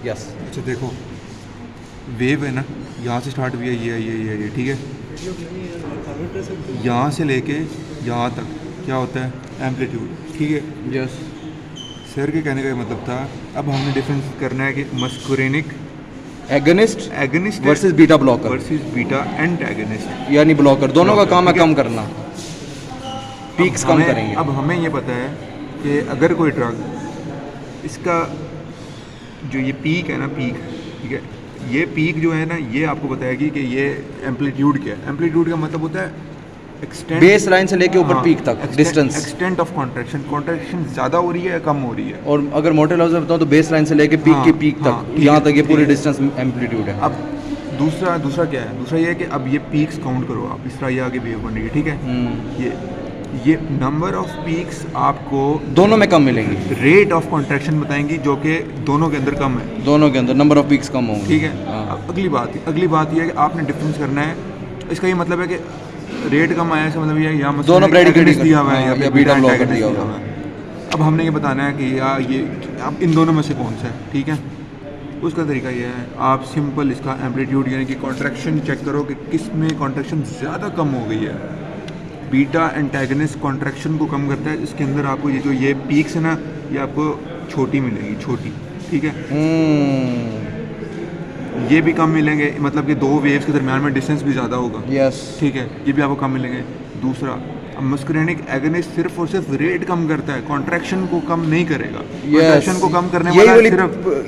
Yes. अच्छा देखो, wave है ना, यहाँ से स्टार्ट हुई है, ये ठीक है, यहाँ से लेके यहाँ तक क्या होता है एम्पलीट्यूड, ठीक है। यस। सर के कहने का ये मतलब था, अब हमने डिफरेंस करना है कि muscarinic agonist agonist versus beta blocker, versus beta antagonist, यानी ब्लॉकर, दोनों का काम है ठीक है। कम करना, पीक्स कम करेंगे। अब हमें ये पता है कि अगर कोई ड्रग, इसका जो ये पीक है ना, पीक, ठीक है, ये पीक जो है ना, ये आपको बताएगी कि ये एम्पलीट्यूड क्या है। एम्पलीट्यूड का मतलब होता है एक्सटेंट, बेस लाइन से लेके ऊपर पीक तक distance, extent of contraction, contraction ज़्यादा हो रही है या कम हो रही है। और अगर मोटे लफ्ज़ में बताऊँ तो बेस लाइन से लेके पीक हाँ, की पीक हाँ, तक, ठीक यहाँ है, तक ये ठीक पूरी है। डिस्टेंस एम्पलीट्यूड है। अब दूसरा क्या है, दूसरा ये है कि अब ये पीक्स काउंट करो आप, इस तरह ये आगे वेव बन रही है, ठीक है। ये नंबर ऑफ पीक्स आपको दोनों में कम मिलेंगी, रेट ऑफ कॉन्ट्रैक्शन बताएंगी जो कि दोनों के अंदर कम है, दोनों के अंदर नंबर ऑफ पीक्स कम होंगे, ठीक है। हाँ। अब अगली बात ये है कि आपने डिफरेंस करना है। इसका ये मतलब है कि रेट कम आया, इसका मतलब ये है या दोनों प्रेडिकेट दिया हुआ है या बीटा ब्लॉकर एंटागनिस्ट दिया दिया हुआ हुआ है। अब हमने ये बताना है कि या ये अब इन दोनों में से कौन सा है, ठीक है। उसका तरीका ये है, आप सिंपल इसका एम्पलीट्यूड यानी कि कॉन्ट्रैक्शन चेक करो कि किस में कॉन्ट्रैक्शन ज़्यादा कम हो गई है। बीटा एंटागनिस्ट कॉन्ट्रैक्शन को कम करता है, इसके अंदर आपको ये पीक्स है ना, ये आपको छोटी मिलेगी, छोटी, ठीक है। ये भी कम मिलेंगे, मतलब कि दो वेव्स के दरमियान में डिस्टेंस भी ज़्यादा होगा, यस, ठीक है, ये भी आपको कम मिलेंगे। दूसरा, अब मस्कुरेनिक एगनिस्ट सिर्फ और सिर्फ रेट कम करता है, कॉन्ट्रैक्शन को कम नहीं करेगा। कॉन्ट्रैक्शन को कम करने वाला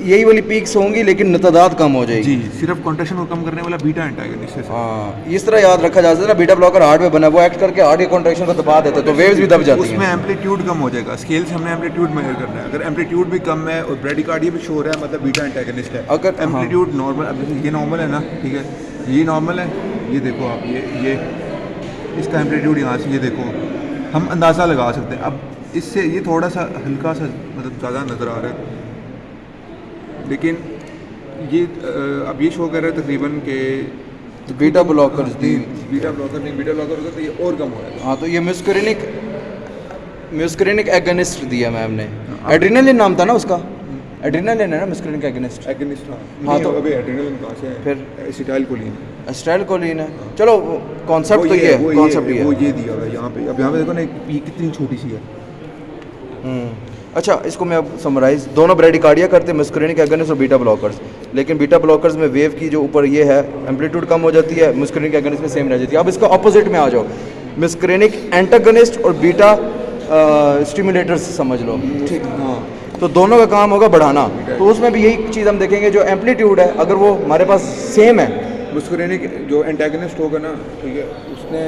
यही वाली पीक्स होंगी, लेकिन तादाद कम हो जाएगी। जी, सिर्फ कॉन्ट्रैक्शन को कम करने वाला बीटा एंटागनिस्ट है। हाँ, इस तरह याद रखा जा सकता है। बीटा ब्लॉकर हार्ड में बना, वो एक्ट करके हार्ड के कॉन्ट्रैक्शन को दबा देता है, तो वेव्स भी दब जाती हैं। उसमें एम्पलीट्यूड कम हो जाएगा, स्केल से हमने एम्पलीट्यूड मेजर करना है। अगर एम्पलीट्यूड भी कम है और ब्रेडिकार्डिया भी शो हो रहा है, मतलब बीटा एंटागनिस्ट है। अगर एम्पलीट्यूड नॉर्मल, अब जैसे ये नॉर्मल है ना, ठीक है, ये नॉर्मल है, ये देखो आप, ये इसका एम्पलीट्यूड यहाँ से, ये देखो, हम अंदाज़ा लगा सकते हैं। अब इससे ये थोड़ा सा हल्का सा मतलब ज़्यादा नज़र आ रहा है, लेकिन ये अब ये शो कर रहा है तकरीबन के बीटा ब्लॉकर्स दी, बीटा ब्लॉकर नहीं, बीटा ब्लॉकर होता तो ये और कम हो जाएगा। हाँ, तो ये म्यूस्करिनिक एगनिस्ट दिया मैम ने। एड्रेनालिन नाम था ना उसका, एड्रेनालिन है ना म्यूस्करिनिक एगनिस्ट। एगनिस्ट, हाँ, तो अबे एड्रेनालिन कहाँ से है? फिर एसिटाइलकोलिन, एस्ट्रेलकोलिन है। चलो कॉन्सेप्ट तो ये है, कॉन्सेप्ट ये है। वो ये दिया हुआ है यहाँ पे। अब यहाँ पे देखो ना, पी कितनी छोटी सी है। अच्छा, इसको मैं अब समराइज, दोनों ब्रेडिकार्डिया करते हैं, म्यूस्करिनिक एगनिस्ट और बीटा ब्लॉकर्स। लेकिन बीटा ब्लॉकर्स में वेव की जो ऊपर ये है एम्पलीट्यूड कम हो जाती है, म्यूस्करिनिक एगनिस्ट में सेम रह जाती है। अब इसका ऑपोजिट में आ जाओ, म्यूस्करिनिक एंटागनिस्ट और बीटा स्टिमुलेटर्स समझ लो, ठीक। हाँ, तो दोनों का काम होगा बढ़ाना। तो उसमें भी यही चीज़ हम देखेंगे, जो एम्पलीट्यूड है अगर वो हमारे पास सेम है, मुस्कुरेनिक जो एंटागनिस्ट होगा ना, ठीक है, उसने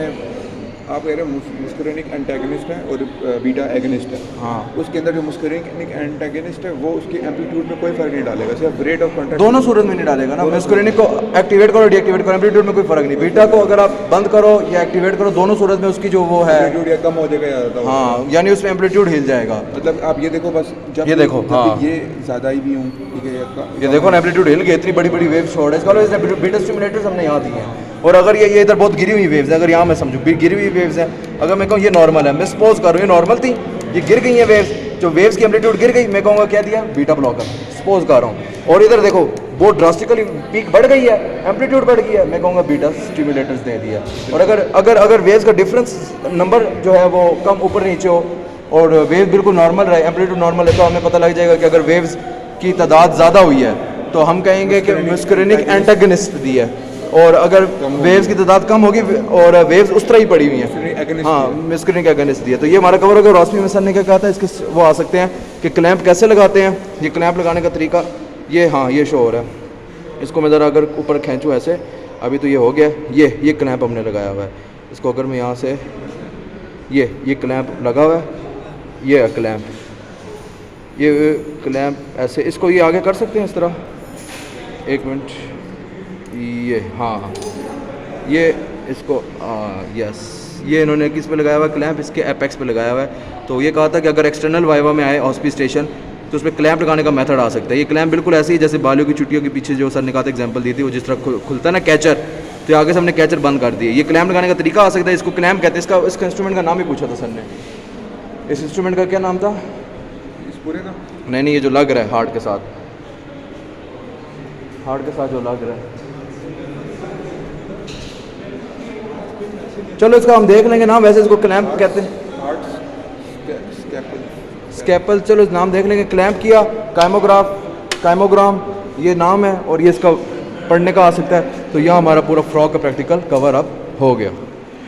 आप कह रहे हो मुस्कुरेनिक एंटागनिस्ट है और बीटा एगनिस्ट है। हाँ, उसके अंदर जो मुस्कुरेनिक एंटागनिस्ट है वो उसके एम्पलीट्यूड में कोई फर्क नहीं डालेगा, सिर्फ रेट ऑफ कॉन्ट्रैक्शन दोनों सूरत में नहीं डालेगा ना। म्यूस्करिनिक को एक्टिवेट करो, डीएक्टिवेट करो, एम्पलीट्यूड में कोई फर्क नहीं। बीटा को अगर आप बंद करो या एक्टिवेट करो, दोनों सूरत में उसकी जो वो है, एम्पलीट्यूड या कम हो जाएगा या ज़्यादा। हाँ, यानी उसमें एम्पलीट्यूड हिल जाएगा। मतलब आप ये देखो, बस जब ये देखो, जब हाँ, ये ज़्यादा ही भी हूँ, ठीक है, ये देखो ना, एम्पलीट्यूड हिल गई, इतनी बड़ी बड़ी वेव छोड़ है। इसका बीटा स्टिमुलेटर्स हमने यहाँ दिए हैं। और अगर ये इधर बहुत गिरी हुई वेव्स है, अगर यहाँ मैं समझूँ गिरी हुई वेव्स हैं, अगर मैं कहूँ ये नॉर्मल है, मैं सपोज कर रहा हूँ ये नॉर्मल थी, ये गिर गई है वेव्स, जो वेव्स की एम्पलीट्यूड गिर गई, मैं कहूँगा क्या दिया, बीटा ब्लॉकर, सपोज कर रहा हूँ। और इधर देखो बहुत ड्रास्टिकली पीक बढ़ गई है, एम्पलीट्यूड बढ़ गई है, मैं कहूँगा बीटा स्टिमुलेटर्स दे दिया। और अगर वेव्स का डिफरेंस नंबर जो है वो कम ऊपर नीचे हो और वेव बिल्कुल नॉर्मल रहे, एम्पलीट्यूड नॉर्मल है, तो हमें पता लग जाएगा कि अगर वेव्स की तादाद ज़्यादा हुई है तो हम कहेंगे कि म्यूस्करिनिक एंटागनिस्ट दिया है। और अगर वेव्स की तादाद कम होगी और वेव्स उस तरह ही पड़ी हुई हैं, हाँ, म्यूस्करिनिक एगनिस्ट दिया। तो ये हमारा कवर होगा। रोशनी में सर ने क्या कहा था, इसके वो आ सकते हैं कि क्लैंप कैसे लगाते हैं। ये क्लैंप लगाने का तरीका ये, हाँ, ये शो हो रहा है। इसको मैं ज़रा अगर ऊपर खींचूँ ऐसे, अभी तो ये हो गया, ये क्लैंप हमने लगाया हुआ है। इसको अगर मैं यहाँ से ये क्लैंप लगा हुआ है, ये क्लैंप ऐसे, इसको ये आगे कर सकते हैं इस तरह, एक मिनट, ये, हाँ, ये इसको यस, ये इन्होंने किस पे लगाया हुआ है, क्लैंप इसके एपेक्स पे लगाया हुआ है। तो ये कहा था कि अगर एक्सटर्नल वाइवा में आए हॉस्पी स्टेशन तो उसमें क्लैंप लगाने का मेथड आ सकता है। ये क्लैंप बिल्कुल ऐसे ही जैसे बालों की चुटियों के पीछे जो सर ने कहा था एग्जांपल दी थी, वो जिस तरह खुलता है ना कैचर, तो आगे से हमने कैचर बंद कर दिए। ये क्लैंप लगाने का तरीका आ सकता है, इसको क्लैंप कहते हैं। इसका इंस्ट्रूमेंट का नाम ही पूछा था सर ने, इस इंस्ट्रूमेंट का क्या नाम था? इस पूरे का नहीं, ये जो लग रहा है हार्ट के साथ, हार्ट के साथ जो लग रहा है। चलो इसका हम देख लेंगे नाम, वैसे इसको क्लैंप कहते हैं, स्कैपल। चलो इस नाम देख लेंगे। क्लैंप किया, काइमोग्राम ये नाम है, और ये इसका पढ़ने का आ सकता है। तो यहाँ हमारा पूरा फ्रॉक का प्रैक्टिकल कवर अप हो गया।